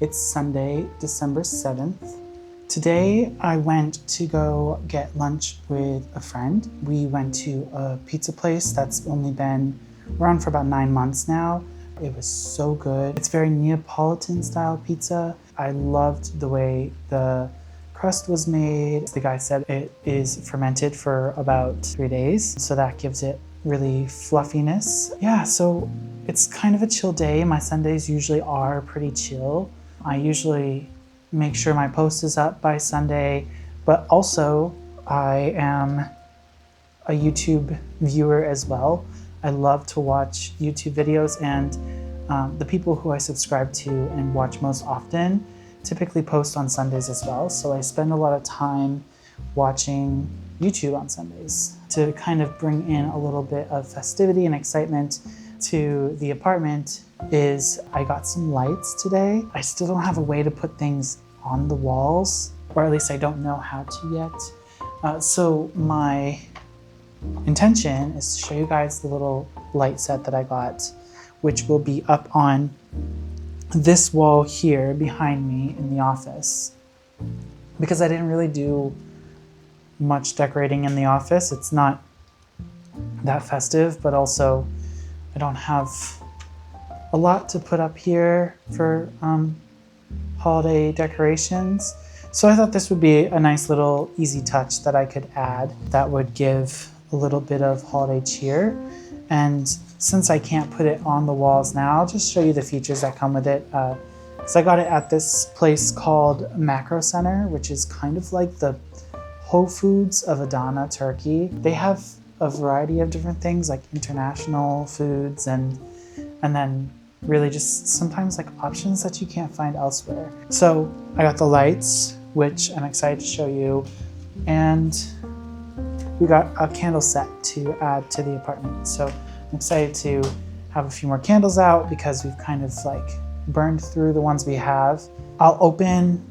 It's Sunday, December 7th. Today I went to go get lunch with a friend. We went to a pizza place that's only been around for about 9 months now. It was so good. It's very Neapolitan style pizza. I loved the way the crust was made. The guy said it is fermented for about 3 days, so that gives it really fluffiness. Yeah, so it's kind of a chill day. My Sundays usually are pretty chill. I usually make sure my post is up by Sunday, but also I am a YouTube viewer as well. I love to watch YouTube videos, and the people who I subscribe to and watch most often typically post on Sundays as well. So I spend a lot of time watching YouTube on Sundays to kind of bring in a little bit of festivity and excitement to the apartment. Is I got some lights today. I still don't have a way to put things on the walls, or at least I don't know how to yet. So my intention is to show you guys the little light set that I got, which will be up on this wall here behind me in the office. Because I didn't really do much decorating in the office. It's not that festive, but also I don't have a lot to put up here for holiday decorations. So I thought this would be a nice little easy touch that I could add that would give a little bit of holiday cheer. And since I can't put it on the walls now, I'll just show you the features that come with it. So I got it at this place called Macro Center, which is kind of like the Whole Foods of Adana, Turkey. They have a variety of different things like international foods and then really just sometimes like options that you can't find elsewhere. So I got the lights, which I'm excited to show you, and we got a candle set to add to the apartment. So I'm excited to have a few more candles out because we've kind of like burned through the ones we have. I'll open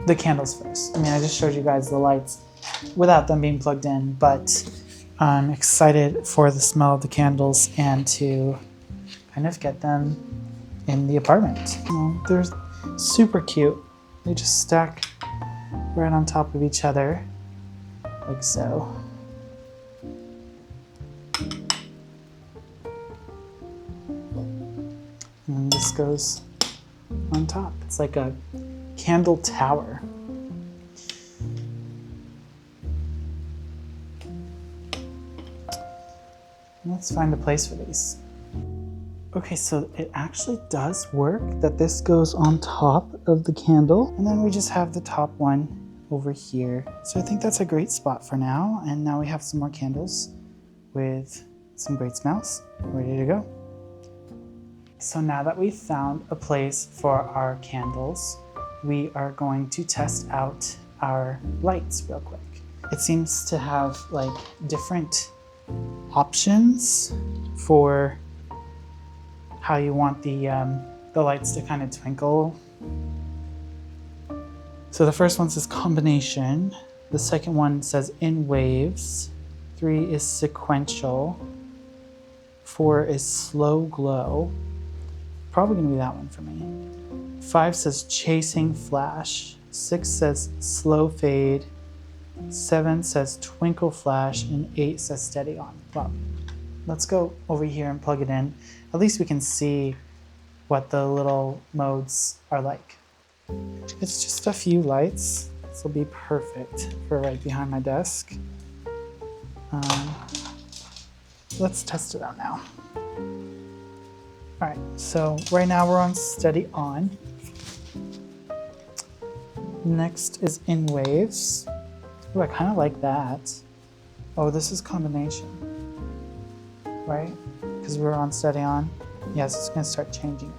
the candles first. I mean, I just showed you guys the lights without them being plugged in, but I'm excited for the smell of the candles and to kind of get them in the apartment. They're super cute. They just stack right on top of each other, like so. And this goes on top. It's like a candle tower. Let's find a place for these. Okay, so it actually does work that this goes on top of the candle, and then we just have the top one over here. So I think that's a great spot for now. And now we have some more candles with some great smells ready to go. So now that we've found a place for our candles, we are going to test out our lights real quick. It seems to have like different options for how you want the lights to kind of twinkle. So the first one says combination. The second one says in waves. 3 is sequential. 4 is slow glow. Probably gonna be that one for me. 5 says chasing flash. 6 says slow fade. 7 says twinkle flash, and 8 says steady on. Well, let's go over here and plug it in. At least we can see what the little modes are like. It's just a few lights. This will be perfect for right behind my desk. Let's test it out now. All right, so right now we're on steady on. Next is in waves. Ooh, I kind of like that. Oh, this is combination, right? Because we're on steady on. Yes, it's gonna start changing.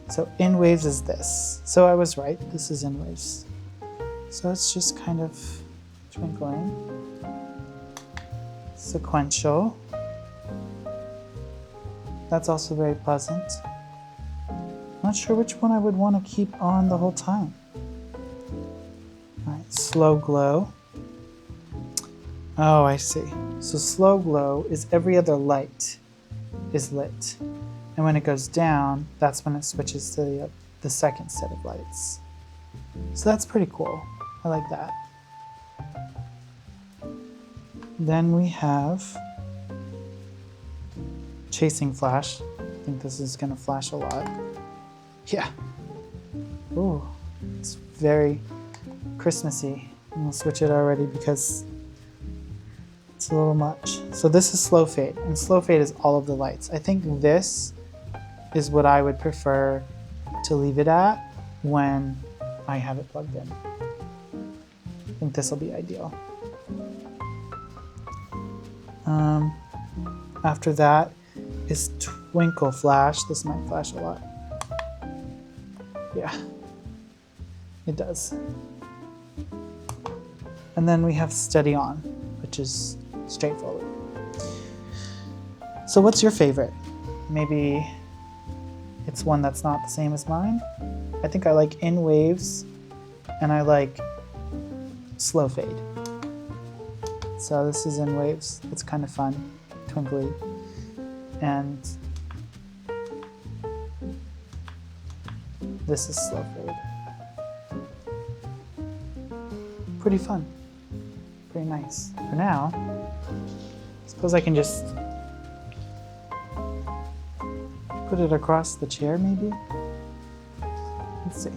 So in waves is this. So I was right, this is in waves. So it's just kind of twinkling. Sequential. That's also very pleasant. Not sure which one I would want to keep on the whole time. All right, slow glow. Oh, I see. So slow glow is every other light is lit. And when it goes down, that's when it switches to the second set of lights. So that's pretty cool. I like that. Then we have chasing flash. I think this is gonna flash a lot. Yeah. Ooh, it's very Christmassy. I'm gonna switch it already because it's a little much. So this is slow fade, and slow fade is all of the lights. I think this is what I would prefer to leave it at when I have it plugged in. I think this will be ideal. After that is twinkle flash. This might flash a lot. Yeah, it does. And then we have steady on, which is straightforward. So what's your favorite? Maybe it's one that's not the same as mine. I think I like in waves and I like slow fade. So this is in waves. It's kind of fun, twinkly. And this is slow fade. Pretty fun, pretty nice. For now, I suppose I can just put it across the chair maybe. Let's see.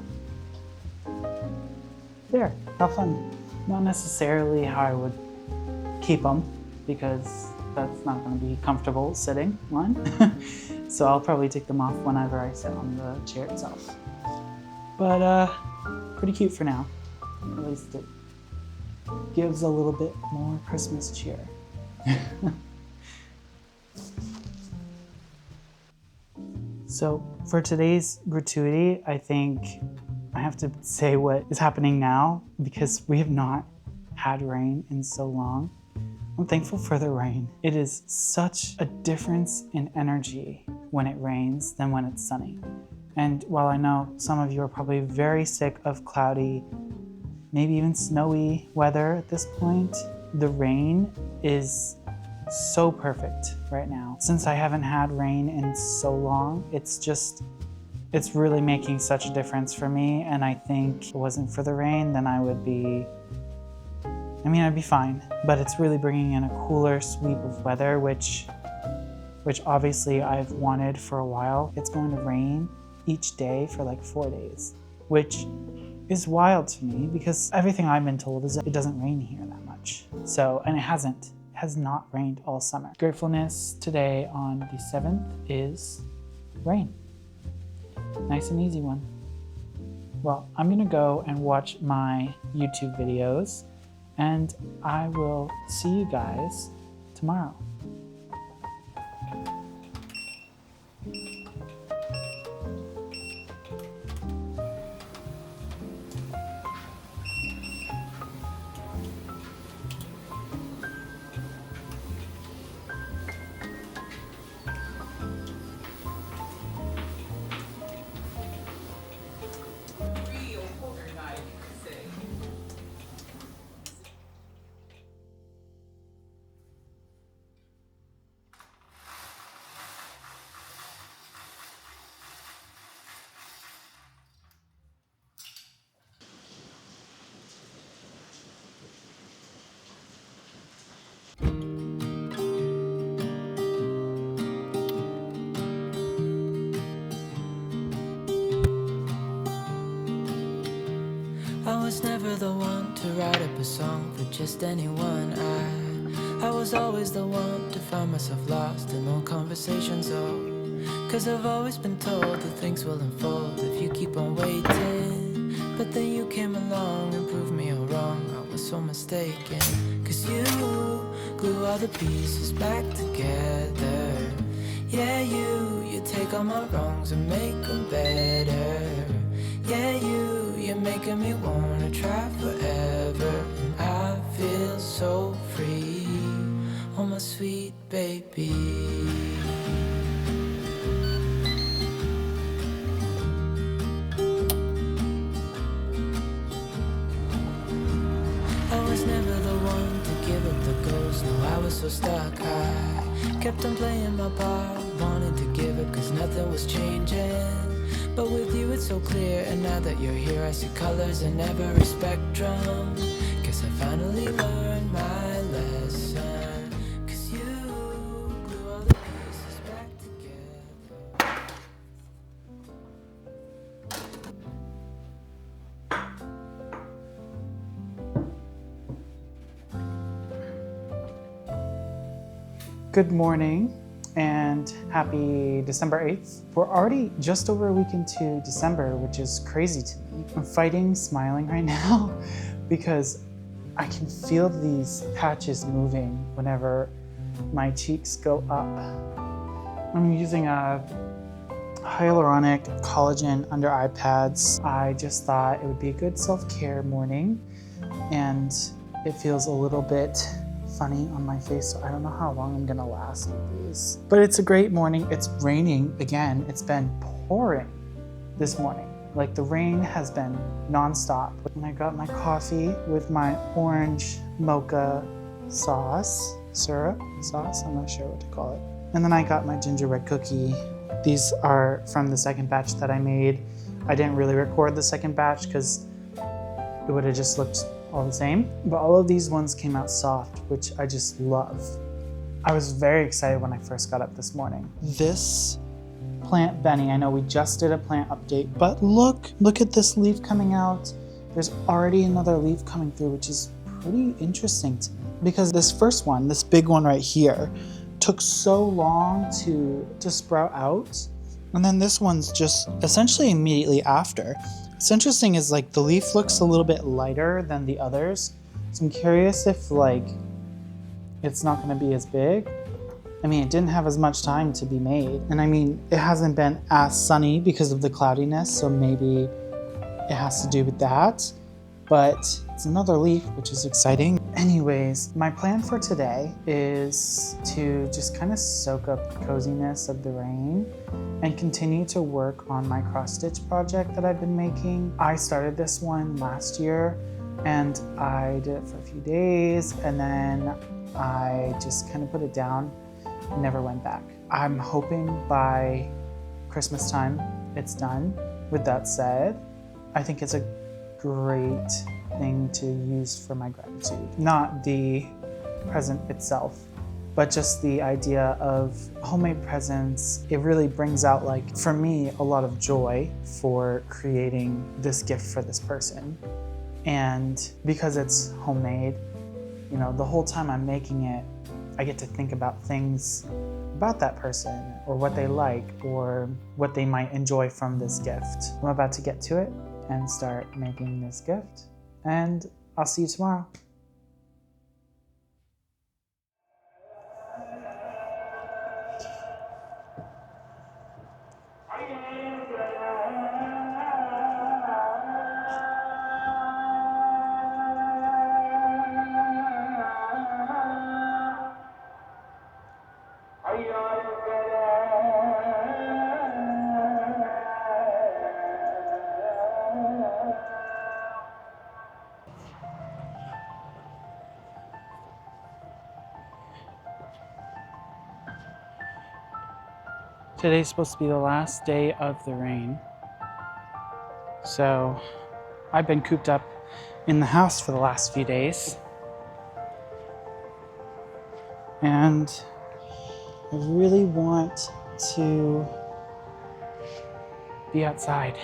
There, how fun. Not necessarily how I would keep them because that's not going to be comfortable sitting on. So I'll probably take them off whenever I sit on the chair itself. But pretty cute for now. At least it gives a little bit more Christmas cheer. So for today's gratuity, I think I have to say what is happening now because we have not had rain in so long. I'm thankful for the rain. It is such a difference in energy when it rains than when it's sunny. And while I know some of you are probably very sick of cloudy, maybe even snowy weather at this point, the rain is so perfect right now. Since I haven't had rain in so long, it's really making such a difference for me. And I think if it wasn't for the rain, then I'd be fine. But it's really bringing in a cooler sweep of weather, which obviously I've wanted for a while. It's going to rain each day for like 4 days, which is wild to me because everything I've been told is that it doesn't rain here that much. So, and it has not rained all summer. Gratefulness today on the 7th is rain. Nice and easy one. Well, I'm gonna go and watch my YouTube videos and I will see you guys tomorrow. I was never the one to write up a song for just anyone. I was always the one to find myself lost in old conversations. Oh, 'cause I've always been told that things will unfold if you keep on waiting. But then you came along and proved me all wrong. I was so mistaken, 'cause you glue all the pieces back together. Yeah, you take all my wrongs and make them better. Yeah, you're making me wanna try forever. And I feel so free, oh my sweet baby. I was never the one to give up the ghost, no, I was so stuck. I kept on playing my part, wanted to give up 'cause nothing was changing. But with you it's so clear, and now that you're here I see colors in every spectrum. Guess I finally learned my lesson, 'cause you glue all the pieces back together. Good morning and happy December 8th. We're already just over a week into December, which is crazy to me. I'm fighting smiling right now because I can feel these patches moving whenever my cheeks go up. I'm using a hyaluronic collagen under eye pads. I just thought it would be a good self-care morning, and it feels a little bit funny on my face, so I don't know how long I'm gonna last with these. But it's a great morning. It's raining again. It's been pouring this morning. Like, the rain has been nonstop. And I got my coffee with my orange mocha sauce, syrup sauce, I'm not sure what to call it. And then I got my gingerbread cookie. These are from the second batch that I made. I didn't really record the second batch because it would have just looked all the same, but all of these ones came out soft, which I just love. I was very excited when I first got up this morning. This plant Benny, I know we just did a plant update, but look at this leaf coming out. There's already another leaf coming through, which is pretty interesting to me, because this first one, this big one right here, took so long to sprout out. And then this one's just essentially immediately after. What's interesting is, like, the leaf looks a little bit lighter than the others. So I'm curious if, like, it's not gonna be as big. I mean, it didn't have as much time to be made. And I mean, it hasn't been as sunny because of the cloudiness, so maybe it has to do with that. But it's another leaf, which is exciting. Anyways, my plan for today is to just kind of soak up the coziness of the rain and continue to work on my cross-stitch project that I've been making. I started this one last year and I did it for a few days, and then I just kind of put it down and never went back. I'm hoping by Christmas time it's done. With that said, I think it's a great thing to use for my gratitude. Not the present itself, but just the idea of homemade presents. It really brings out, like, for me, a lot of joy for creating this gift for this person. And because it's homemade, you know, the whole time I'm making it, I get to think about things about that person, or what they like, or what they might enjoy from this gift. I'm about to get to it and start making this gift, and I'll see you tomorrow. Today's supposed to be the last day of the rain. So I've been cooped up in the house for the last few days. And I really want to be outside.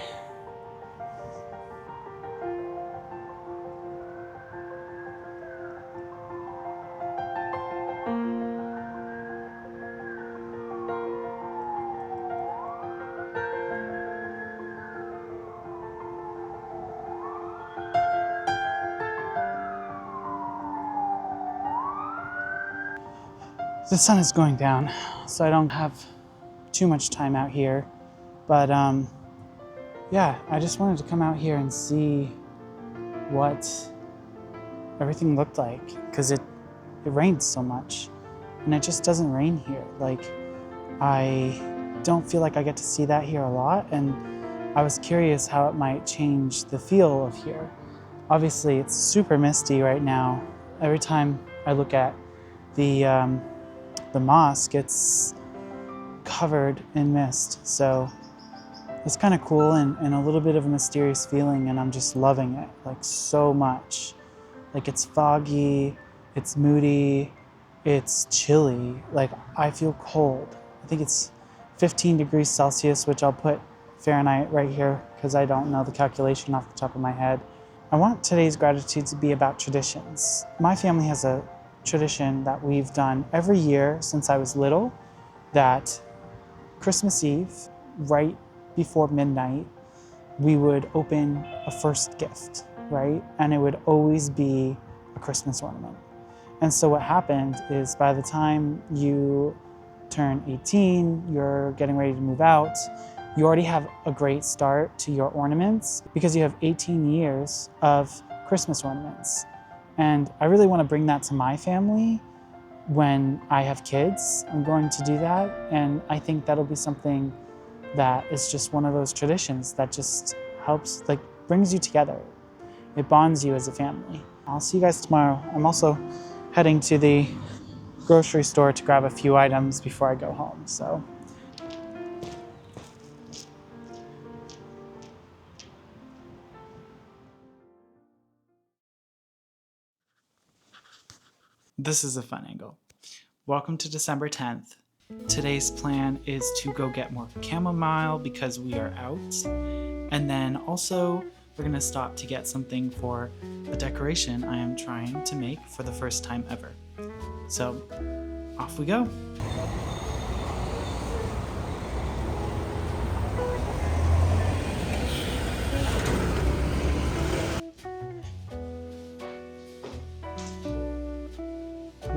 The sun is going down, so I don't have too much time out here. But yeah, I just wanted to come out here and see what everything looked like, because it rains so much, and it just doesn't rain here. Like, I don't feel like I get to see that here a lot, and I was curious how it might change the feel of here. Obviously, it's super misty right now. Every time I look at the mosque, it's covered in mist. So It's kind of cool and a little bit of a mysterious feeling, and I'm just loving it like so much. Like it's foggy, it's moody, it's chilly. Like I feel cold. I think it's 15 degrees Celsius, which I'll put Fahrenheit right here because I don't know the calculation off the top of my head. I want today's gratitude to be about traditions. My family has a tradition that we've done every year since I was little, that Christmas Eve, right before midnight, we would open a first gift, right? And it would always be a Christmas ornament. And so what happened is by the time you turn 18, you're getting ready to move out, you already have a great start to your ornaments because you have 18 years of Christmas ornaments. And I really want to bring that to my family when I have kids. I'm going to do that. And I think that'll be something that is just one of those traditions that just helps, like brings you together. It bonds you as a family. I'll see you guys tomorrow. I'm also heading to the grocery store to grab a few items before I go home, so. This is a fun angle. Welcome to December 10th. Today's plan is to go get more chamomile because we are out. And then also we're gonna stop to get something for a decoration I am trying to make for the first time ever. So off we go.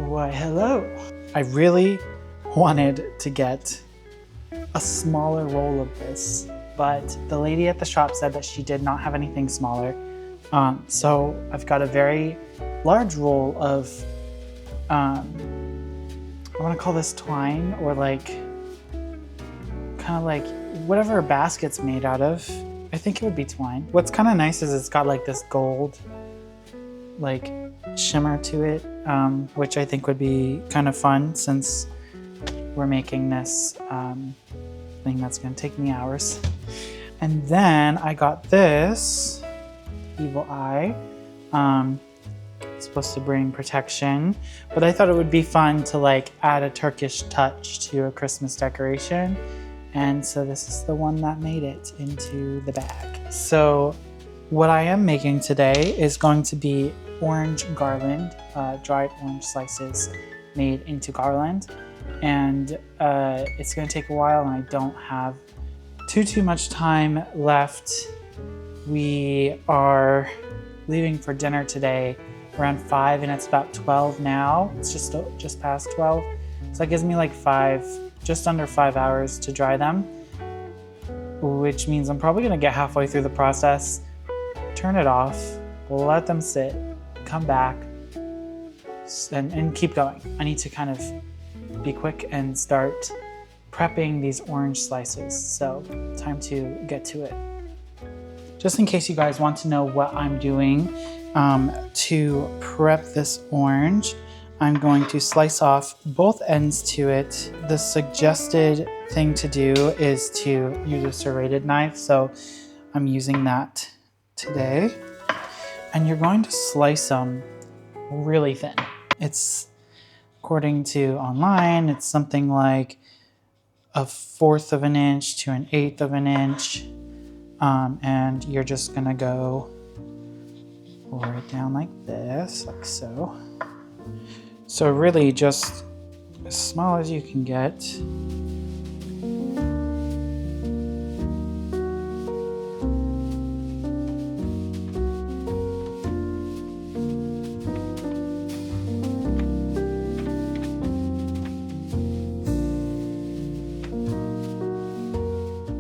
Why, hello. I really wanted to get a smaller roll of this, but the lady at the shop said that she did not have anything smaller. So I've got a very large roll of, I want to call this twine, or like, kind of like whatever a basket's made out of. I think it would be twine. What's kind of nice is it's got like this gold, like shimmer to it, which I think would be kind of fun since we're making this thing that's gonna take me hours. And then I got this evil eye. It's supposed to bring protection, but I thought it would be fun to like add a Turkish touch to a Christmas decoration. And so this is the one that made it into the bag. So what I am making today is going to be orange garland, dried orange slices made into garland. And it's gonna take a while and I don't have too much time left. We are leaving for dinner today around 5 and it's about 12 now. It's just past 12. So that gives me like just under 5 hours to dry them, which means I'm probably gonna get halfway through the process, turn it off, let them sit, come back, and keep going. I need to kind of be quick and start prepping these orange slices. So time to get to it. Just in case you guys want to know what I'm doing to prep this orange, I'm going to slice off both ends to it. The suggested thing to do is to use a serrated knife, so I'm using that today. And you're going to slice them really thin. It's, according to online, it's something like 1/4 of an inch to 1/8 of an inch. And you're just gonna go pour it down like this, like so. So really just as small as you can get.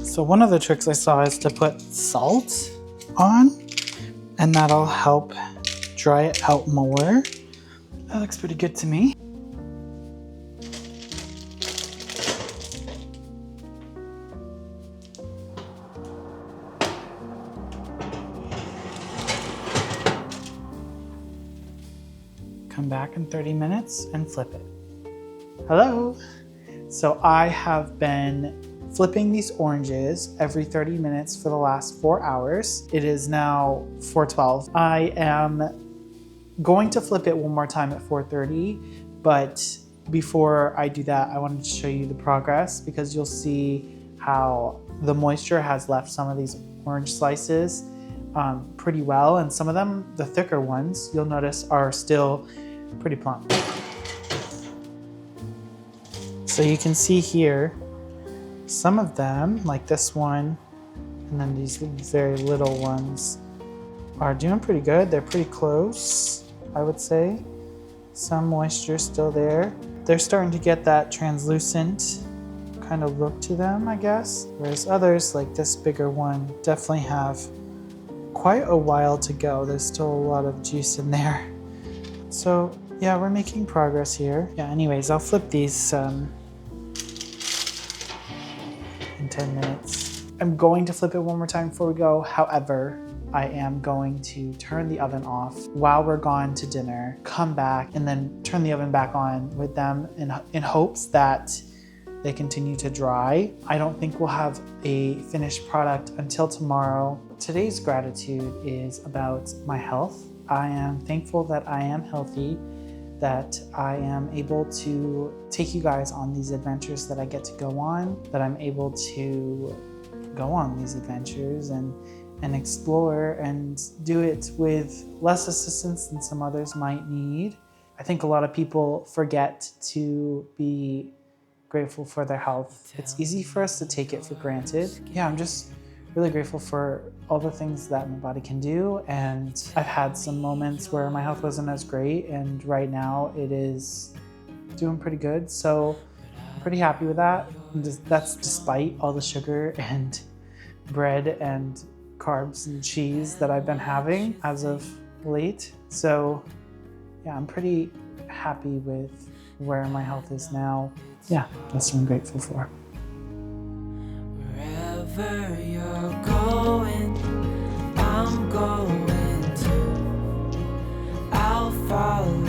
So one of the tricks I saw is to put salt on, and that'll help dry it out more. That looks pretty good to me. Come back in 30 minutes and flip it. Hello. So I have been flipping these oranges every 30 minutes for the last 4 hours. It is now 4:12. I am going to flip it one more time at 4:30, but before I do that, I wanted to show you the progress because you'll see how the moisture has left some of these orange slices pretty well, and some of them, the thicker ones, you'll notice are still pretty plump. So you can see here, some of them, like this one, and then these very little ones, are doing pretty good. They're pretty close, I would say. Some moisture still there. They're starting to get that translucent kind of look to them, I guess. Whereas others, like this bigger one, definitely have quite a while to go. There's still a lot of juice in there. So yeah, we're making progress here. Yeah, anyways, I'll flip these in 10 minutes. I'm going to flip it one more time before we go. However, I am going to turn the oven off while we're gone to dinner, come back, and then turn the oven back on with them in hopes that they continue to dry. I don't think we'll have a finished product until tomorrow. Today's gratitude is about my health. I am thankful that I am healthy, that I am able to take you guys on these adventures that I get to go on, that I'm able to go on these adventures and explore and do it with less assistance than some others might need. I think a lot of people forget to be grateful for their health. It's easy for us to take it for granted. Yeah, I'm just really grateful for all the things that my body can do, and I've had some moments where my health wasn't as great, and right now it is doing pretty good, so I'm pretty happy with that. And that's despite all the sugar and bread and carbs and cheese that I've been having as of late. So yeah, I'm pretty happy with where my health is now. Yeah, that's what I'm grateful for. Wherever you're going, I'm going to. I'll follow.